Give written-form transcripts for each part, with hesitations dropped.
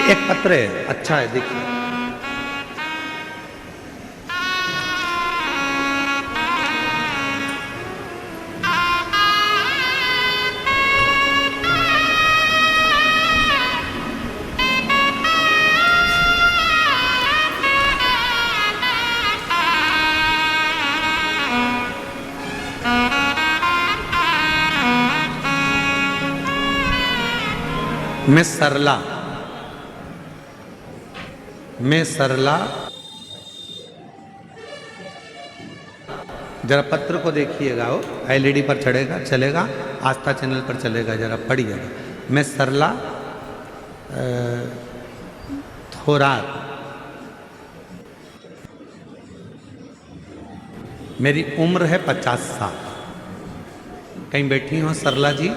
एक पत्र है, अच्छा है, देखिए। मैं सरला, जरा पत्र को देखिएगा, वो एलईडी पर चलेगा, आस्था चैनल पर चलेगा, जरा पढ़िएगा। मैं सरला थोरात, मेरी उम्र है 50 साल। कहीं बैठी हो सरला जी?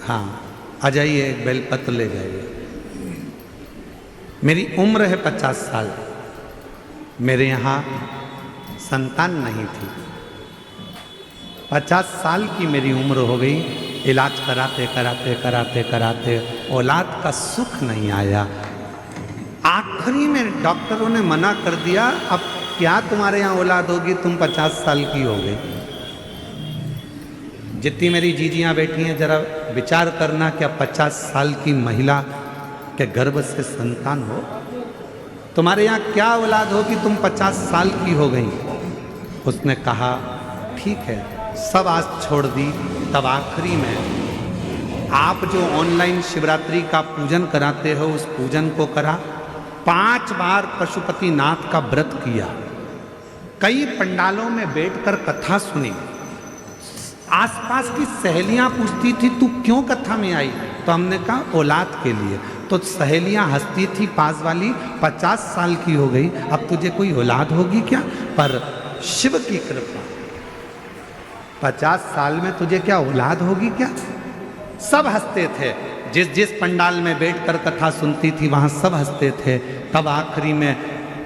हाँ, आ जाइए, एक बेलपत्र ले जाइए। मेरी उम्र है 50 साल। मेरे यहाँ संतान नहीं थी। 50 साल की मेरी उम्र हो गई, इलाज कराते औलाद का सुख नहीं आया। आखिरी में डॉक्टरों ने मना कर दिया, अब क्या तुम्हारे यहाँ औलाद होगी, तुम 50 साल की हो गई। जितनी मेरी जीजियाँ बैठी हैं, जरा विचार करना, क्या 50 साल की महिला के गर्भ से संतान हो? तुम्हारे यहाँ क्या औलाद हो कि तुम 50 साल की हो गई? उसने कहा ठीक है, सब आज छोड़ दी। तब आखिरी में आप जो ऑनलाइन शिवरात्रि का पूजन कराते हो, उस पूजन को करा। 5 बार पशुपतिनाथ का व्रत किया। कई पंडालों में बैठकर कथा सुनी। आसपास की सहेलियां पूछती थी तू क्यों कथा में आई? तो हमने कहा औलाद के लिए। तो सहेलियां हंसती थी पास वाली, 50 साल की हो गई, अब तुझे कोई औलाद होगी क्या? पर शिव की कृपा, 50 साल में तुझे क्या औलाद होगी क्या? सब हंसते थे। जिस पंडाल में बैठकर कथा सुनती थी वहां सब हंसते थे। तब आखिरी में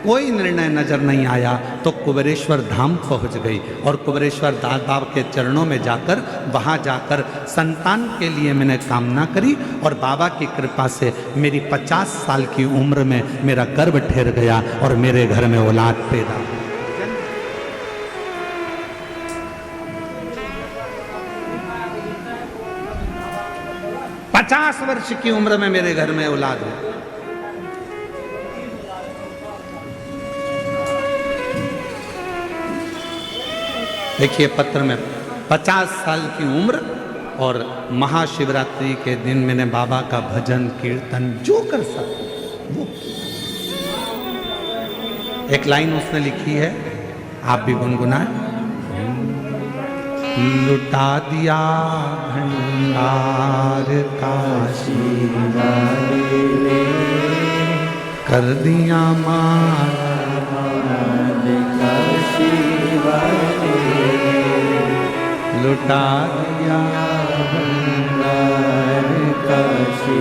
कोई निर्णय नजर नहीं आया तो कुबेरेश्वर धाम पहुंच गई और कुबेरेश्वर दास बाबा के चरणों में जाकर, वहां जाकर संतान के लिए मैंने कामना करी और बाबा की कृपा से मेरी 50 साल की उम्र में मेरा गर्भ ठहर गया और मेरे घर में औलाद पैदा हुई। 50 वर्ष की उम्र में मेरे घर में औलाद है। देखिए पत्र में 50 साल की उम्र और महाशिवरात्रि के दिन मैंने बाबा का भजन कीर्तन जो कर सकता वो। एक लाइन उसने लिखी है, आप भी गुनगुनाएं। लुटा दिया भंडार काशी वाले ने, कर दिया माला काशी वाले, लुटा दिया भंडार काशी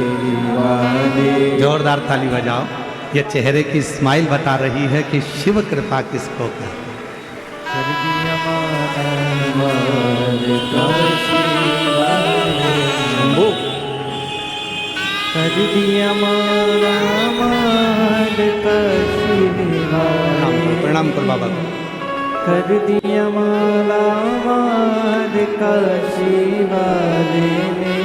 वाले। जोरदार ताली बजाओ। ये चेहरे की स्माइल बता रही है कि शिव कृपा किसको कर दिया कर दिया प्रणाम कर बाबा को। कर दिया माला काशी वाले ने,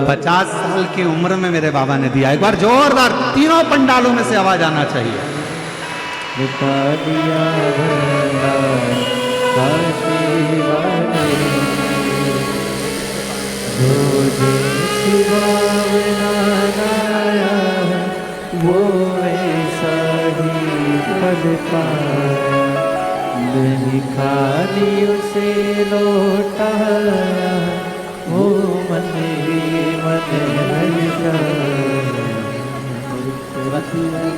50 साल की उम्र में मेरे बाबा ने दिया। एक बार जोरदार तीनों पंडालों में से आवाज आना चाहिए। लुटा दिया भंडार काशी वाले, जो जैसी भावना लाया वो वैसा ही फल पाया, नहीं खाली उसे लौटाया, वो मन ही मन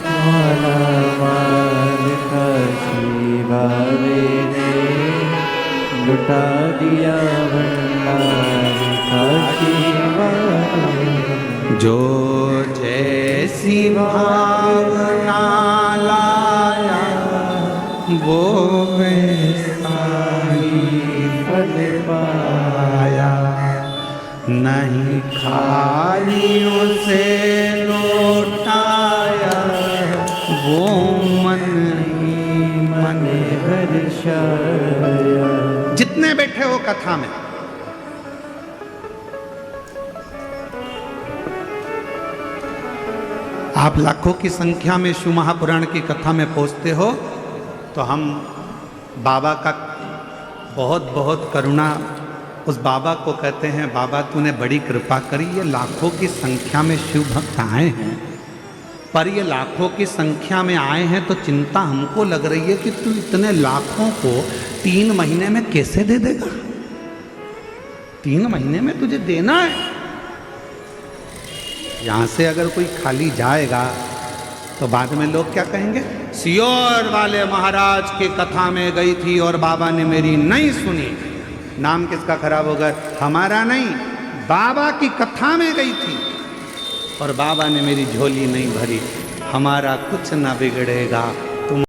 माला माल काशी वाले ने, लुटा दिया भंडार काशी वाले, जो जैसी भावना लाया वो वैसा ही फल पाया, नहीं खाली उसे लौटाया, वो मन ही मन हर्षाया। जितने बैठे हो कथा में, आप लाखों की संख्या में शिव महापुराण की कथा में पहुंचते हो, तो हम बाबा का बहुत बहुत करुणा, उस बाबा को कहते हैं बाबा तूने बड़ी कृपा करी। ये लाखों की संख्या में शिव भक्त आए हैं, पर ये लाखों की संख्या में आए हैं तो चिंता हमको लग रही है कि तू इतने लाखों को 3 महीने में कैसे दे देगा। 3 महीने में तुझे देना है। यहां से अगर कोई खाली जाएगा तो बाद में लोग क्या कहेंगे, सियोर वाले महाराज की कथा में गई थी और बाबा ने मेरी नहीं सुनी। नाम किसका खराब होगा? हमारा नहीं, बाबा की कथा में गई थी और बाबा ने मेरी झोली नहीं भरी। हमारा कुछ ना बिगड़ेगा,